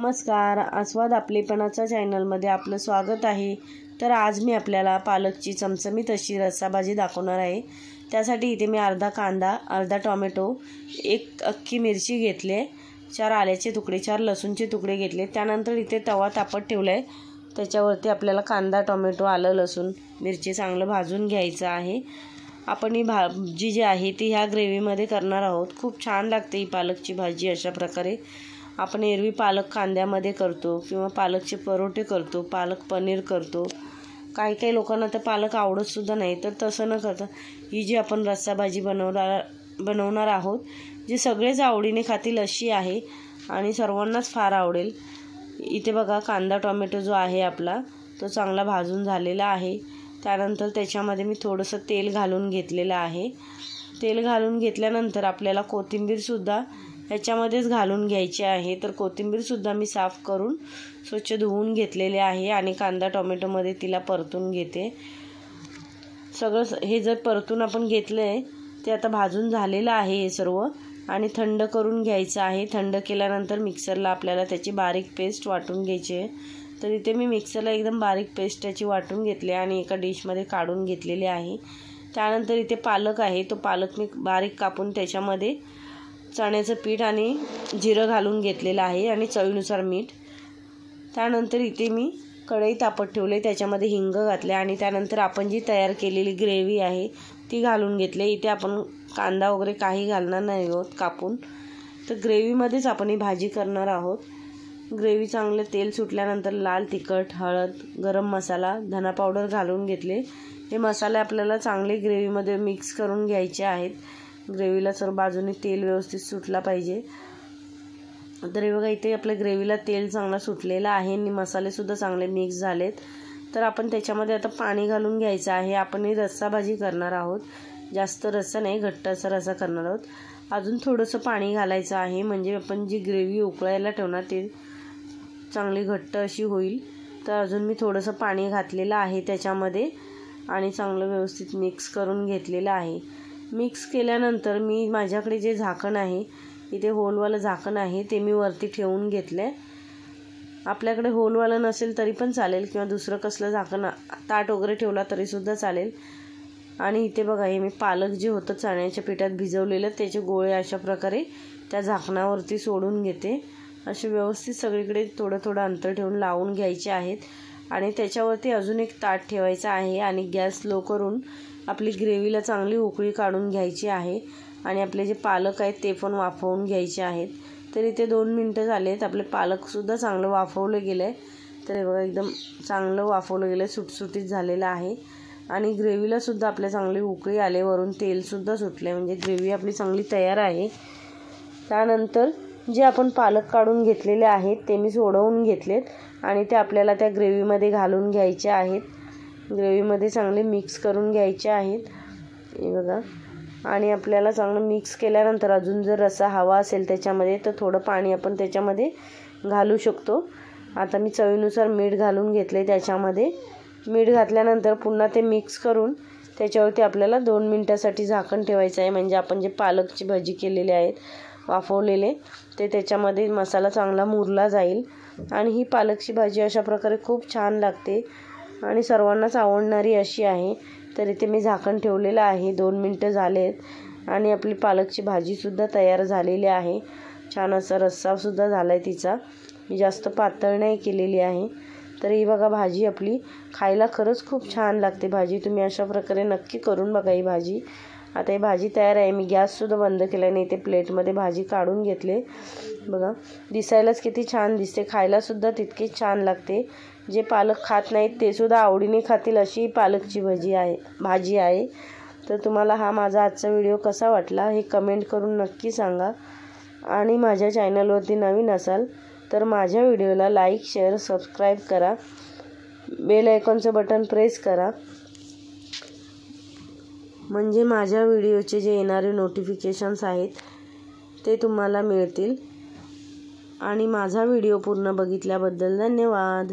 नमस्कार, आस्वाद आपलेपणाच्या चॅनलमध्ये आपलं स्वागत आहे। तर आज मी आपल्याला पालकची चमचमीत अशी रस्सा भाजी दाखवणार आहे। त्यासाठी इथे मी अर्धा कांदा, अर्धा टोमॅटो, एक अख्खी मिरची घेतले, 4 आल्याचे तुकडे, 4 लसूणचे तुकडे घेतले। त्यानंतर इथे तवा तापत ठेवलाय, त्याच्यावरती आपल्याला कांदा, टोमॅटो, आलं, लसूण, मिरची चांगलं भाजून घ्यायचं आहे। आपण ही भाजी जी आहे ती ह्या ग्रेव्हीमध्ये करणार आहोत। खूप छान लागते ही पालकची भाजी। अशा प्रकारे आपण एरवी पालक कांद्यामध्ये करतो किंवा पालकचे परोठे करतो, पालक पनीर करतो। काही लोकांना तर पालक आवडत सुद्धा नाही, तर तसं न करता ही जी आपण रस्सा भाजी बनवणार आहोत, जी सगळेच आवडीने खातील अशी आहे आणि सर्वांनाच फार आवडेल। इथे बघा, कांदा टोमॅटो जो आहे आपला तो चांगला भाजून झालेला आहे। त्यानंतर त्याच्यामध्ये मी थोडंसं तेल घालून घेतलेलं आहे। तेल घालून घेतल्यानंतर आपल्याला कोथिंबीर सुद्धा ह्याच्यामध्येच घालून घ्यायची आहे। तर कोथिंबीर सुद्धा मी साफ करून स्वच्छ धुवून घेतलेले आहे आणि कांदा टोमॅटोमध्ये तिला परतून घेते। सगळं हे जर परतून आपण घेतलंय ते आता भाजून झालेलं आहे हे सर्व, आणि थंड करून घ्यायचं आहे। थंड केल्यानंतर मिक्सरला आपल्याला त्याची बारीक पेस्ट वाटून घ्यायची आहे। तर इथे मी मिक्सरला एकदम बारीक पेस्ट त्याची वाटून घेतली आणि एका डिशमध्ये काढून घेतलेली आहे। त्यानंतर इथे पालक आहे, तो पालक मी बारीक कापून त्याच्यामध्ये चण्याचं पीठ आणि जिरं घालून घेतलेलं आहे आणि चवीनुसार मीठ। त्यानंतर इथे मी कढई तापत ठेवले, त्याच्यामध्ये हिंग घातले आणि त्यानंतर आपण जी तयार केलेली ग्रेव्ही आहे ती घालून घेतले। इथे आपण कांदा वगैरे काही घालणार नाही आहोत कापून, तर ग्रेव्हीमध्येच आपण ही भाजी करणार आहोत। ग्रेव्ही चांगले तेल सुटल्यानंतर लाल तिखट, हळद, गरम मसाला, धना पावडर घालून घेतले। हे मसाले आपल्याला चांगले ग्रेव्हीमध्ये मिक्स करून घ्यायचे आहेत। ग्रेव्हीला सर्व बाजूने तेल व्यवस्थित सुटला पाहिजे। तर हे बघा, इथे आपल्या ग्रेव्हीला तेल चांगला सुटलेला आहे आणि मसालेसुद्धा चांगले मिक्स झालेत। तर आपण त्याच्यामध्ये आता पाणी घालून घ्यायचं आहे। आपण ही रस्सा भाजी करणार आहोत, जास्त रस्सा नाही, घट्ट असा रस्सा करणार आहोत। अजून थोडंसं पाणी घालायचं आहे, म्हणजे आपण जी ग्रेव्ही उकळायला ठेवणार ते चांगली घट्ट अशी होईल। तर अजून मी थोडंसं पाणी घातलेलं आहे त्याच्यामध्ये आणि चांगलं व्यवस्थित मिक्स करून घेतलेलं आहे। मिक्स केल्यानंतर मी माझ्याकडे जे झाकण आहे, इथे होलवालं झाकण आहे, ते मी वरती ठेवून घेतलं आहे। आपल्याकडे होलवालं नसेल तरी पण चालेल किंवा दुसरं कसलं झाकण, ताट वगैरे ठेवला तरीसुद्धा चालेल। आणि इथे बघा, हे मी पालक जे होतं चण्याच्या पिठात भिजवलेलं त्याचे गोळे अशा प्रकारे त्या झाकणावरती सोडून घेते। असे व्यवस्थित सगळीकडे थोडं अंतर ठेवून लावून घ्यायचे आहेत आणि त्याच्यावरती अजून एक ताट ठेवायचं आहे आणि गॅस लो करून आपली ग्रेव्हीला चांगली उकळी काढून घ्यायची आहे आणि आपले जे पालक आहेत ते पण वाफवून घ्यायचे आहेत। तर इथे 2 मिनटं झालेत, आपले पालकसुद्धा चांगलं वाफवलं गेलं आहे। तर बघा, एकदम चांगलं वाफवलं गेलं आहे, सुटसुटीत झालेलं आहे आणि ग्रेव्हीलासुद्धा आपल्या चांगली उकळी आले, वरून तेलसुद्धा सुटले, म्हणजे ग्रेव्ही आपली चांगली तयार आहे। त्यानंतर जे आपण पालक काढून घेतलेले आहेत ते मी सोडवून घेतलेत आणि ते आपल्याला त्या ग्रेव्हीमध्ये घालून घ्यायचे आहेत। ग्रेव्हीमध्ये चांगले मिक्स करून घ्यायचे आहेत, हे बघा। आणि आपल्याला चांगलं मिक्स केल्यानंतर अजून जर रस्सा हवा असेल त्याच्यामध्ये तर थोडं पाणी आपण त्याच्यामध्ये घालू शकतो। आता मी चवीनुसार मीठ घालून घेतले त्याच्यामध्ये। मीठ घातल्यानंतर पुन्हा ते मिक्स करून त्याच्यावरती आपल्याला 2 मिनटासाठी झाकण ठेवायचं आहे, म्हणजे आपण जे पालकची भाजी केलेली आहेत वाफवलेले ते त्याच्यामध्ये मसाला चांगला मुरला जाईल आणि ही पालकची भाजी अशा प्रकारे खूप छान लागते आणि सर्वांनाच आवडणारी अशी आहे। तर इथे मी झाकण ठेवलेलं आहे, 2 मिनटं झालेत आणि आपली पालकची भाजीसुद्धा तयार झालेली आहे। छान असा रस्सासुद्धा झाला आहे तिचा, मी जास्त पातळ नाही केलेली आहे। तर ही बघा, भाजी आपली खायला खरंच खूप छान लागते भाजी। तुम्ही अशा प्रकारे नक्की करून बघा ही भाजी। आता ही भाजी तयार आहे, मी गॅससुद्धा बंद केला नाही, इथे प्लेटमध्ये भाजी काढून घेतले। बघा, दिसायलाच किती छान दिसते, खायलासुद्धा तितकीच छान लागते। जे पालक खात नाहीत ते सुद्धा आवडीने खातील अशी पालकची भाजी आहे। तर तुम्हाला हा माझा आजचा व्हिडिओ कसा वाटला हे कमेंट करून नक्की सांगा आणि माझ्या चॅनलवरती नवीन असाल तर माझ्या व्हिडिओला लाईक, शेअर, सबस्क्राईब करा, बेल आयकॉनचं बटन प्रेस करा, म्हणजे माझ्या व्हिडिओचे जे येणारे नोटिफिकेशन्स आहेत ते तुम्हाला मिळतील। आणि माझा व्हिडिओ पूर्ण बघितल्याबद्दल धन्यवाद।